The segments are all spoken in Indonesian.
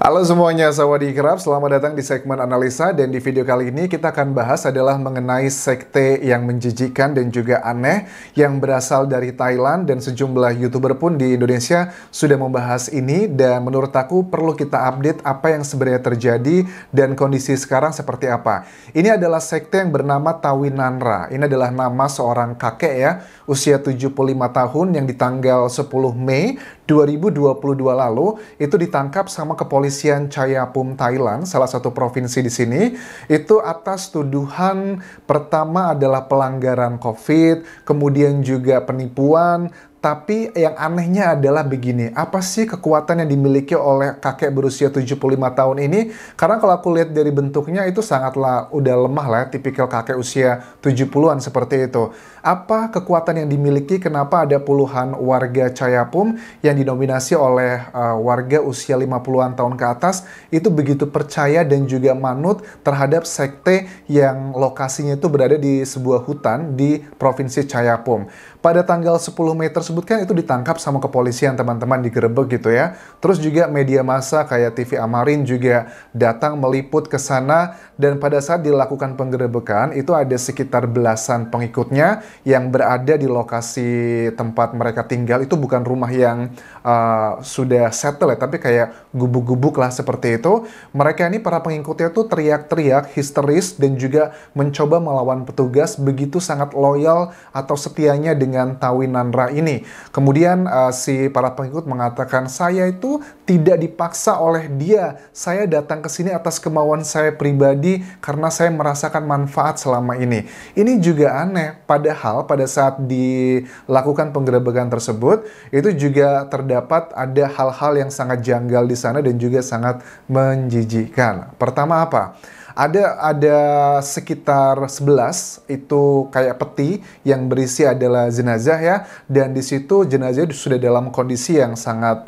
Halo semuanya, sawadee-krap, selamat datang di segmen analisa dan di video kali ini kita akan bahas adalah mengenai sekte yang menjijikan dan juga aneh yang berasal dari Thailand dan sejumlah YouTuber pun di Indonesia sudah membahas ini dan menurut aku perlu kita update apa yang sebenarnya terjadi dan kondisi sekarang seperti apa. Ini adalah sekte yang bernama Tawinanra. Ini adalah nama seorang kakek ya, usia 75 tahun yang di tanggal 10 Mei 2022 lalu itu ditangkap sama kepolisian Chaiyaphum Thailand, salah satu provinsi di sini, itu atas tuduhan pertama adalah pelanggaran COVID, kemudian juga penipuan. Tapi yang anehnya adalah begini, apa sih kekuatan yang dimiliki oleh kakek berusia 75 tahun ini? Karena kalau aku lihat dari bentuknya itu sangatlah udah lemah lah, tipikal kakek usia 70-an seperti itu. Apa kekuatan yang dimiliki, kenapa ada puluhan warga Chaiyaphum yang didominasi oleh warga usia 50-an tahun ke atas itu begitu percaya dan juga manut terhadap sekte yang lokasinya itu berada di sebuah hutan di provinsi Chaiyaphum. Pada tanggal 10 Mei tersebut kan itu ditangkap sama kepolisian, teman-teman, digerebek gitu ya. Terus juga media massa kayak TV Amarin juga datang meliput ke sana dan pada saat dilakukan penggerebekan itu ada sekitar belasan pengikutnya yang berada di lokasi tempat mereka tinggal. Itu bukan rumah yang sudah settle ya, tapi kayak gubuk-gubuk lah seperti itu. Mereka ini para pengikutnya tuh teriak-teriak, histeris dan juga mencoba melawan petugas, begitu sangat loyal atau setianya dengan Tawinanra ini. Kemudian si para pengikut mengatakan, saya itu tidak dipaksa oleh dia. Saya datang ke sini atas kemauan saya pribadi karena saya merasakan manfaat selama ini. Ini juga aneh. Padahal pada saat dilakukan penggerebekan tersebut, itu juga terdapat ada hal-hal yang sangat janggal di sana dan juga sangat menjijikkan. Pertama apa? Ada sekitar 11 itu kayak peti yang berisi adalah jenazah ya, dan di situ jenazah sudah dalam kondisi yang sangat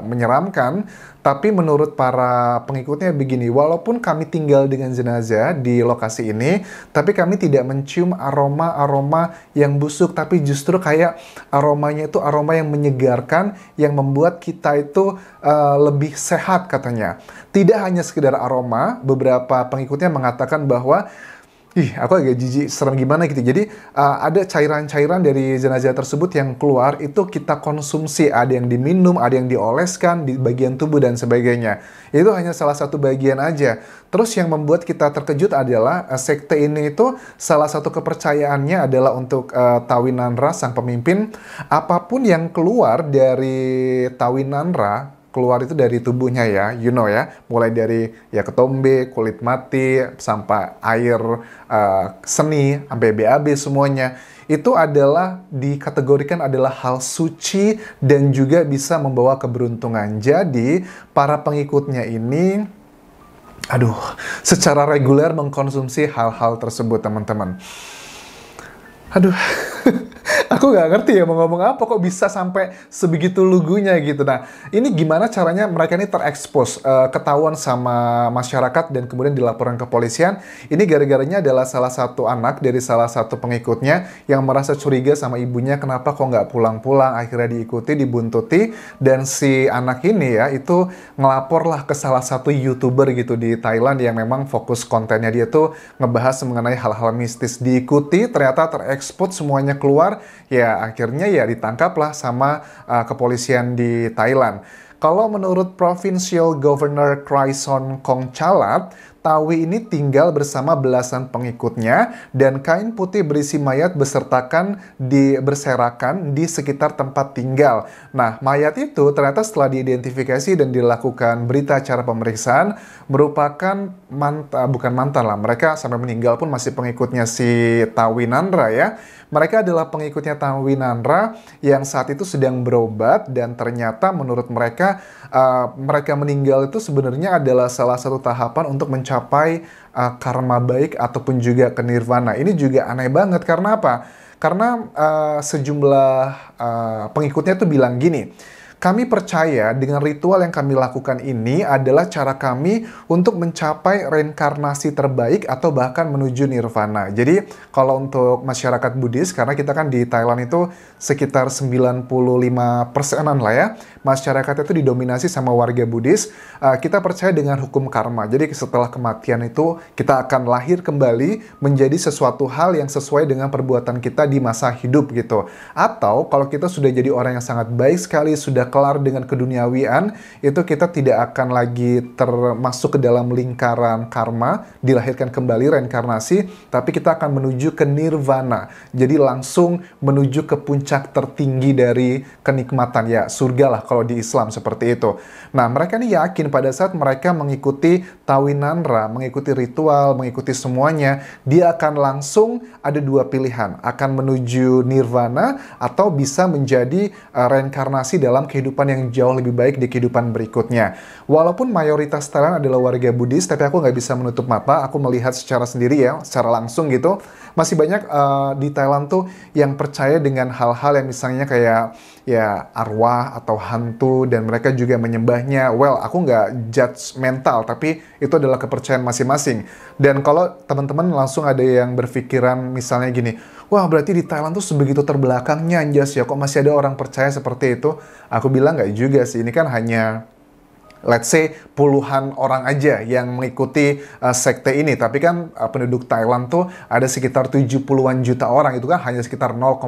menyeramkan. Tapi menurut para pengikutnya begini, walaupun kami tinggal dengan jenazah di lokasi ini, tapi kami tidak mencium aroma-aroma yang busuk, tapi justru kayak aromanya itu aroma yang menyegarkan, yang membuat kita itu lebih sehat katanya. Tidak hanya sekedar aroma, beberapa pengikutnya mengatakan bahwa aku agak jijik, serem gimana gitu. Jadi ada cairan-cairan dari jenazah tersebut yang keluar, itu kita konsumsi. Ada yang diminum, ada yang dioleskan di bagian tubuh dan sebagainya. Itu hanya salah satu bagian aja. Terus yang membuat kita terkejut adalah sekte ini itu salah satu kepercayaannya adalah untuk Tawinanra, sang pemimpin. Apapun yang keluar dari Tawinanra, keluar itu dari tubuhnya ya, you know ya, mulai dari ya ketombe, kulit mati, sampai air seni, sampai BAB semuanya, itu adalah dikategorikan adalah hal suci dan juga bisa membawa keberuntungan. Jadi para pengikutnya ini, secara reguler mengkonsumsi hal-hal tersebut, teman-teman. Aku nggak ngerti ya mau ngomong apa, kok bisa sampai sebegitu lugunya gitu. Nah, ini gimana caranya mereka ini terekspos, ketahuan sama masyarakat dan kemudian dilaporkan ke polisian. Ini gara-garanya adalah salah satu anak dari salah satu pengikutnya yang merasa curiga sama ibunya, kenapa kok nggak pulang-pulang, akhirnya diikuti, dibuntuti, dan si anak ini ya itu ngelaporlah ke salah satu YouTuber gitu di Thailand yang memang fokus kontennya dia tuh ngebahas mengenai hal-hal mistis. Diikuti, ternyata terekspos, semuanya keluar. Ya akhirnya ya ditangkaplah sama kepolisian di Thailand. Kalau menurut Provincial Governor Kraison Kongchalat, Tawi ini tinggal bersama belasan pengikutnya dan kain putih berisi mayat berserakan di sekitar tempat tinggal. Nah, mayat itu ternyata setelah diidentifikasi dan dilakukan berita acara pemeriksaan merupakan bukan mantan lah. Mereka sampai meninggal pun masih pengikutnya si Tawinanra ya. Mereka adalah pengikutnya Tawinanra yang saat itu sedang berobat dan ternyata menurut mereka mereka meninggal itu sebenarnya adalah salah satu tahapan untuk mencapai karma baik ataupun juga ke nirvana. Ini juga aneh banget karena apa? Karena sejumlah pengikutnya tuh bilang gini, Kami percaya dengan ritual yang kami lakukan ini adalah cara kami untuk mencapai reinkarnasi terbaik atau bahkan menuju nirvana. Jadi kalau untuk masyarakat Buddhis, karena kita kan di Thailand itu sekitar 95%-an lah ya, masyarakat itu didominasi sama warga Buddhis. Kita percaya dengan hukum karma. Jadi setelah kematian itu kita akan lahir kembali menjadi sesuatu hal yang sesuai dengan perbuatan kita di masa hidup gitu. Atau kalau kita sudah jadi orang yang sangat baik sekali, sudah kelar dengan keduniawian, itu kita tidak akan lagi termasuk ke dalam lingkaran karma, dilahirkan kembali reinkarnasi, tapi kita akan menuju ke nirvana. Jadi langsung menuju ke puncak tertinggi dari kenikmatan, ya surga lah kalau di Islam seperti itu. Nah, mereka ini yakin pada saat mereka mengikuti Tawinanra, mengikuti ritual, mengikuti semuanya, dia akan langsung ada dua pilihan, akan menuju nirvana atau bisa menjadi reinkarnasi dalam kehidupan yang jauh lebih baik di kehidupan berikutnya. Walaupun mayoritas Thailand adalah warga Buddhis, tapi aku nggak bisa menutup mata, aku melihat secara sendiri ya, secara langsung gitu, masih banyak di Thailand tuh yang percaya dengan hal-hal yang misalnya kayak ya arwah atau hantu, dan mereka juga menyembahnya. Well, aku nggak judgmental, tapi itu adalah kepercayaan masing-masing. Dan kalau teman-teman langsung ada yang berpikiran misalnya gini, wah berarti di Thailand tuh sebegitu terbelakangnya Anjas ya, kok masih ada orang percaya seperti itu? Aku bilang nggak juga sih, ini kan hanya let's say puluhan orang aja yang mengikuti sekte ini. Tapi kan penduduk Thailand tuh ada sekitar 70-an juta orang. Itu kan hanya sekitar 0,00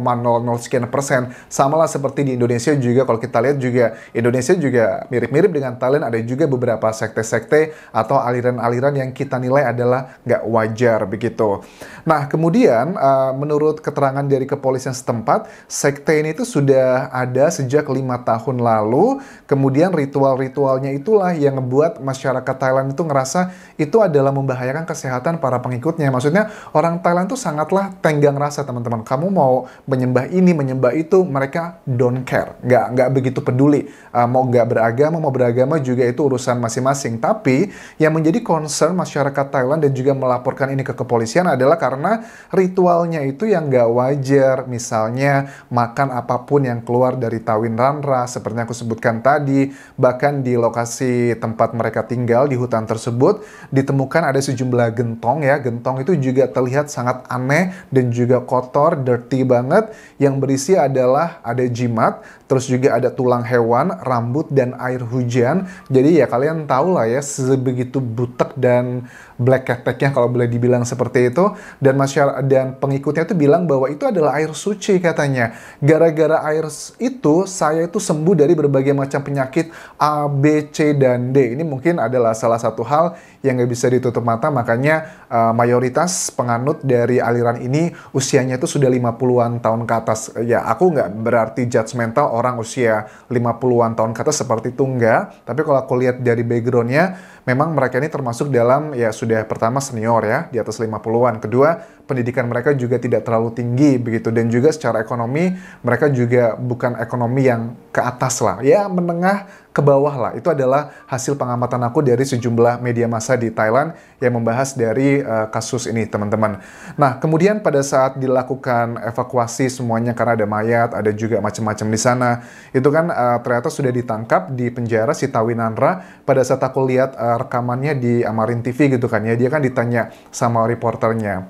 sekian persen. Sama lah seperti di Indonesia juga. Kalau kita lihat juga, Indonesia juga mirip-mirip dengan Thailand. Ada juga beberapa sekte-sekte atau aliran-aliran yang kita nilai adalah nggak wajar begitu. Nah, kemudian menurut keterangan dari kepolisian setempat, sekte ini tuh sudah ada sejak 5 tahun lalu. Kemudian ritual-ritualnya itulah yang membuat masyarakat Thailand itu ngerasa itu adalah membahayakan kesehatan para pengikutnya. Maksudnya orang Thailand tuh sangatlah tenggang rasa, teman-teman. Kamu mau menyembah ini, menyembah itu, mereka don't care. Nggak begitu peduli. Mau nggak beragama, mau beragama juga itu urusan masing-masing. Tapi yang menjadi concern masyarakat Thailand dan juga melaporkan ini ke kepolisian adalah karena ritualnya itu yang nggak wajar. Misalnya makan apapun yang keluar dari Tawinanra, seperti yang aku sebutkan tadi, bahkan di lokasi tempat mereka tinggal di hutan tersebut ditemukan ada sejumlah gentong ya. Gentong itu juga terlihat sangat aneh dan juga kotor, dirty banget, yang berisi adalah ada jimat, terus juga ada tulang hewan, rambut, dan air hujan. Jadi ya kalian tahu lah ya, sebegitu butek dan black cat-nya kalau boleh dibilang seperti itu. Dan masyarakat dan pengikutnya itu bilang bahwa itu adalah air suci katanya. Gara-gara air itu saya itu sembuh dari berbagai macam penyakit A, B, C, dan D. Ini mungkin adalah salah satu hal yang nggak bisa ditutup mata. Makanya mayoritas penganut dari aliran ini usianya itu sudah 50-an tahun ke atas. Ya, aku nggak berarti judgmental orang usia 50-an tahun ke atas seperti itu, nggak. Tapi kalau aku lihat dari background-nya, memang mereka ini termasuk dalam, ya sudah pertama senior ya, di atas 50-an. Kedua, pendidikan mereka juga tidak terlalu tinggi begitu. Dan juga secara ekonomi, mereka juga bukan ekonomi yang ke atas lah. Ya, menengah ke bawah lah. Itu adalah hasil pengamatan aku dari sejumlah media massa di Thailand yang membahas dari kasus ini, teman-teman. Nah, kemudian pada saat dilakukan evakuasi semuanya karena ada mayat, ada juga macam-macam di sana. Itu kan ternyata sudah ditangkap di penjara si Tawinanra. Pada saat aku lihat rekamannya di Amarin TV gitu kan ya, dia kan ditanya sama reporternya,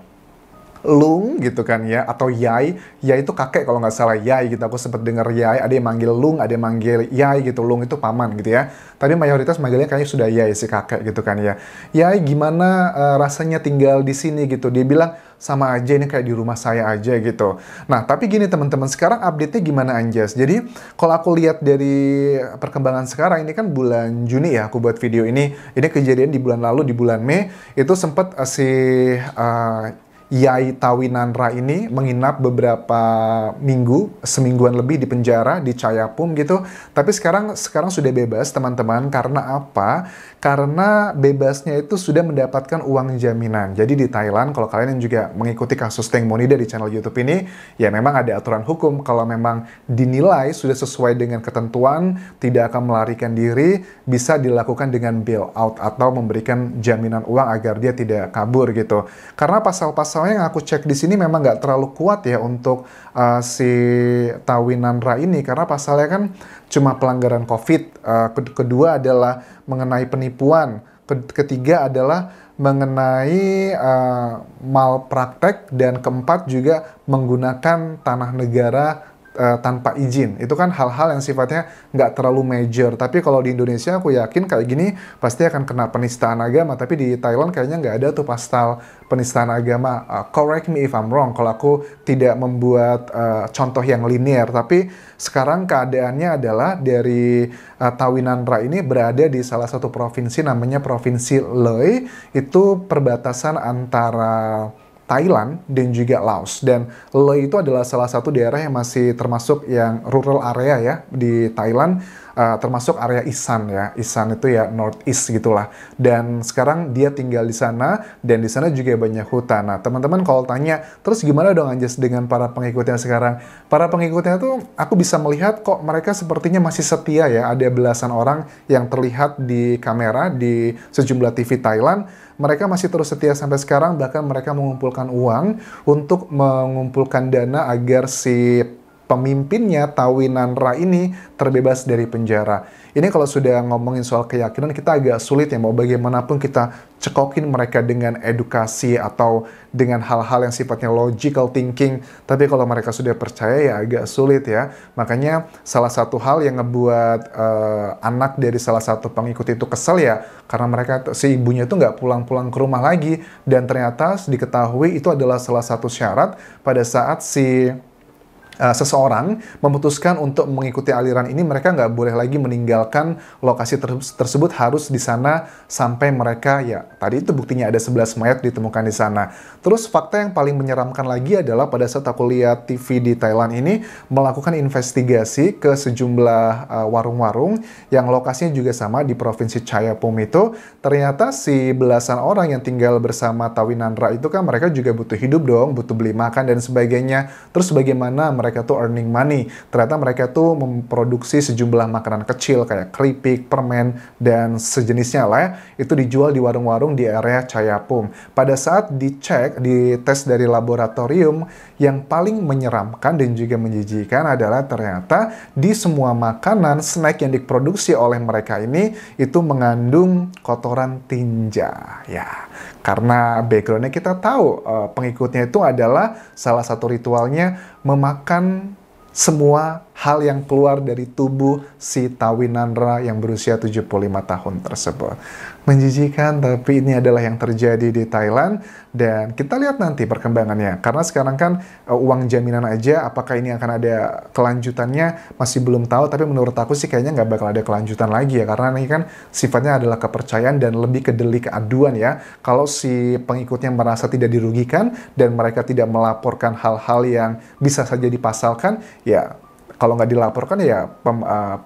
Lung gitu kan ya, atau Yai. Yai itu kakek kalau nggak salah, Yai gitu. Aku sempat dengar Yai, ada yang manggil Lung, ada yang manggil Yai gitu. Lung itu paman gitu ya. Tapi mayoritas manggilnya kayaknya sudah Yai, si kakek gitu kan ya. Yai, gimana rasanya tinggal di sini gitu. Dia bilang, sama aja, ini kayak di rumah saya aja gitu. Nah, tapi gini teman-teman, sekarang update-nya gimana Anjas? Jadi, kalau aku lihat dari perkembangan sekarang, ini kan bulan Juni ya, aku buat video ini. Ini kejadian di bulan lalu, di bulan Mei, itu sempat Yai Tawinanra ini menginap beberapa minggu, semingguan lebih di penjara di Chayapum gitu. Tapi sekarang sudah bebas teman-teman. Karena apa? Karena bebasnya itu sudah mendapatkan uang jaminan. Jadi di Thailand, kalau kalian yang juga mengikuti kasus Teng Monida di channel YouTube ini, ya memang ada aturan hukum. Kalau memang dinilai sudah sesuai dengan ketentuan, tidak akan melarikan diri, bisa dilakukan dengan bail out atau memberikan jaminan uang agar dia tidak kabur gitu. Karena pasal-pasal masalahnya yang aku cek di sini memang nggak terlalu kuat ya untuk si Tawinanra ini, karena pasalnya kan cuma pelanggaran COVID. Kedua adalah mengenai penipuan. Ketiga adalah mengenai malpraktek, dan keempat juga menggunakan tanah negara tanpa izin. Itu kan hal-hal yang sifatnya nggak terlalu major. Tapi kalau di Indonesia aku yakin kayak gini pasti akan kena penistaan agama. Tapi di Thailand kayaknya nggak ada tuh pasal penistaan agama. Correct me if I'm wrong kalau aku tidak membuat contoh yang linear. Tapi sekarang keadaannya adalah dari Tawinanra ini berada di salah satu provinsi namanya Provinsi Loei. Itu perbatasan antara Thailand dan juga Laos. Dan Loei itu adalah salah satu daerah yang masih termasuk yang rural area ya di Thailand, termasuk area Isan ya. Isan itu ya northeast gitulah. Dan sekarang dia tinggal di sana, dan di sana juga banyak hutan. Nah, teman-teman kalau tanya, terus gimana dong Anjas dengan para pengikutnya sekarang? Para pengikutnya tuh aku bisa melihat kok mereka sepertinya masih setia ya. Ada belasan orang yang terlihat di kamera di sejumlah TV Thailand. Mereka masih terus setia sampai sekarang, bahkan mereka mengumpulkan uang untuk mengumpulkan dana agar si pemimpinnya Tawinanra ini terbebas dari penjara. Ini kalau sudah ngomongin soal keyakinan, kita agak sulit ya, mau bagaimanapun kita cekokin mereka dengan edukasi atau dengan hal-hal yang sifatnya logical thinking. Tapi kalau mereka sudah percaya ya agak sulit ya. Makanya salah satu hal yang ngebuat anak dari salah satu pengikut itu kesel ya, karena mereka si ibunya itu nggak pulang-pulang ke rumah lagi. Dan ternyata diketahui itu adalah salah satu syarat pada saat si seseorang memutuskan untuk mengikuti aliran ini, mereka nggak boleh lagi meninggalkan lokasi tersebut, harus di sana sampai mereka ya, tadi itu buktinya ada 11 mayat ditemukan di sana. Terus fakta yang paling menyeramkan lagi adalah pada saat aku lihat TV di Thailand ini melakukan investigasi ke sejumlah warung-warung yang lokasinya juga sama di Provinsi Chaiyaphum itu, ternyata si belasan orang yang tinggal bersama Tawinanra itu kan mereka juga butuh hidup dong, butuh beli makan dan sebagainya. Terus bagaimana mereka tuh earning money? Ternyata mereka tuh memproduksi sejumlah makanan kecil kayak keripik, permen, dan sejenisnya lah ya. Itu dijual di warung-warung di area Chaiyaphum. Pada saat dicek, dites dari laboratorium, yang paling menyeramkan dan juga menjijikan adalah ternyata di semua makanan, snack yang diproduksi oleh mereka ini itu mengandung kotoran tinja. Ya, karena backgroundnya kita tahu pengikutnya itu adalah salah satu ritualnya memakan semua hal yang keluar dari tubuh si Tawinanra yang berusia 75 tahun tersebut. Menjijikan, tapi ini adalah yang terjadi di Thailand, dan kita lihat nanti perkembangannya. Karena sekarang kan uang jaminan aja, apakah ini akan ada kelanjutannya masih belum tahu, tapi menurut aku sih kayaknya nggak bakal ada kelanjutan lagi ya, karena ini kan sifatnya adalah kepercayaan dan lebih ke delik aduan ya. Kalau si pengikutnya merasa tidak dirugikan dan mereka tidak melaporkan hal-hal yang bisa saja dipasalkan, ya kalau nggak dilaporkan ya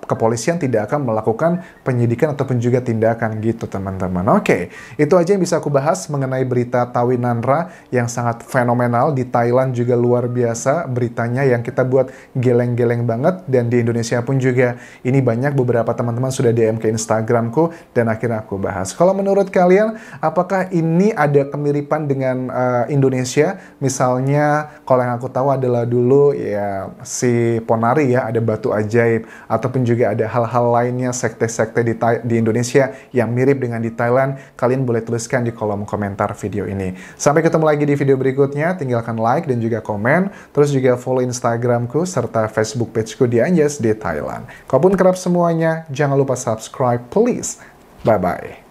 kepolisian tidak akan melakukan penyidikan ataupun juga tindakan gitu teman-teman. Oke, itu aja yang bisa aku bahas mengenai berita Tawinanra yang sangat fenomenal. Di Thailand juga luar biasa beritanya yang kita buat geleng-geleng banget, dan di Indonesia pun juga ini banyak, beberapa teman-teman sudah DM ke Instagramku dan akhirnya aku bahas. Kalau menurut kalian, apakah ini ada kemiripan dengan Indonesia? Misalnya kalau yang aku tahu adalah dulu ya si Ponari ya, ada batu ajaib, ataupun juga ada hal-hal lainnya sekte-sekte di Indonesia yang mirip dengan di Thailand. Kalian boleh tuliskan di kolom komentar video ini. Sampai ketemu lagi di video berikutnya, tinggalkan like dan juga komen, terus juga follow Instagramku serta Facebook pageku di Anjas di Thailand. Kalaupun kerap semuanya, jangan lupa subscribe please. Bye-bye.